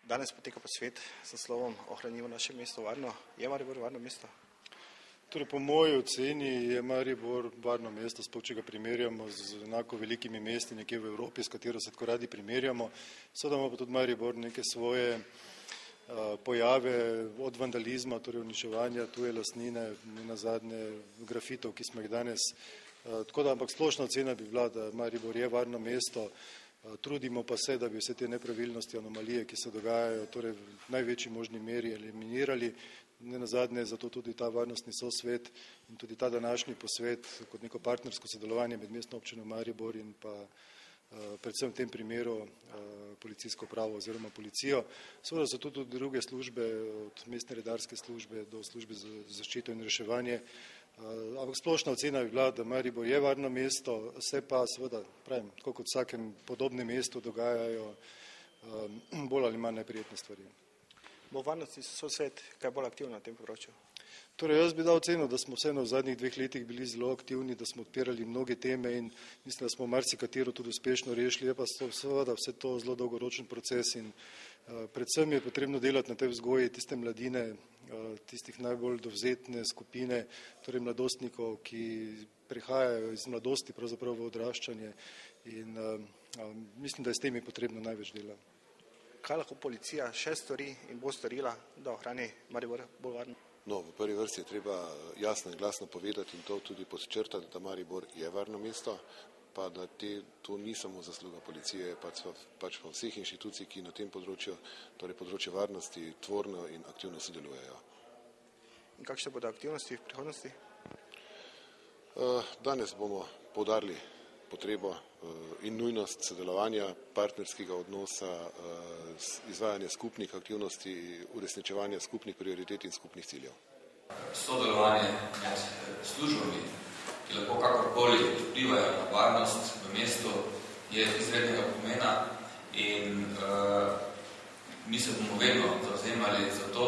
Danes poteka posvet s naslovom Ohranimo naše mesto varno. Je Maribor varno mesto? Torej, po moji oceni je Maribor varno mesto, sploh če ga primerjamo z enako velikimi mesti nekje v Evropi, s katero se tako radi primerjamo. Seveda ima pa tudi Maribor neke svoje pojave od vandalizma, torej uničevanja tuje lastnine, nenazadnje grafitov, ki smo jih danes. Tako da, ampak splošna ocena bi bila, da Maribor je varno mesto. Trudimo pa se, da bi vse te nepravilnosti, anomalije, ki se dogajajo, torej v največji možni meri eliminirali. Nenazadnje zato tudi ta varnostni sosvet in tudi ta današnji posvet kot neko partnersko sodelovanje med Mestno občino Maribor in pa predvsem v tem primeru policijsko upravo oziroma policijo. Seveda so tudi druge službe, od mestne redarske službe do službe za zaščito in reševanje. Ampak splošna ocena bi bila, da Maribor je varno mesto, se pa seveda, pravim, tako kot v vsakem podobnem mestu dogajajo bolj ali manj neprijetne stvari. Bo varnostni sosvet kaj bolj aktivno na tem področju? Torej, jaz bi dal oceno, da smo vseeno v zadnjih 2 letih bili zelo aktivni, da smo odpirali mnoge teme in mislim, da smo marsikatero tudi uspešno rešili. Je pa seveda vse to zelo dolgoročen proces in predvsem je potrebno delati na tej vzgoji tiste mladine, tistih najbolj dovzetne skupine, torej mladostnikov, ki prihajajo iz mladosti pravzaprav v odraščanje in mislim, da je s temi potrebno največ dela. Kaj lahko policija še stori in bo storila, da ohrani Maribor bolj varno? No, v prvi vrsti je treba jasno in glasno povedati in to tudi podčrtati, da Maribor je varno mesto, pa da to ni samo zasluga policije, pač pa vseh inštitucij, ki na tem področju, torej področju varnosti, tvorno in aktivno sodelujejo. In kakšne bodo aktivnosti v prihodnosti? Danes bomo poudarili potrebo in nujnost sodelovanja, partnerskega odnosa, izvajanja skupnih aktivnosti, uresničevanja skupnih prioritet in skupnih ciljev. Sodelovanje med službami, ki lahko kakorkoli vplivajo na varnost v mestu, je izrednega pomena in mi se bomo vedno zavzemali za to,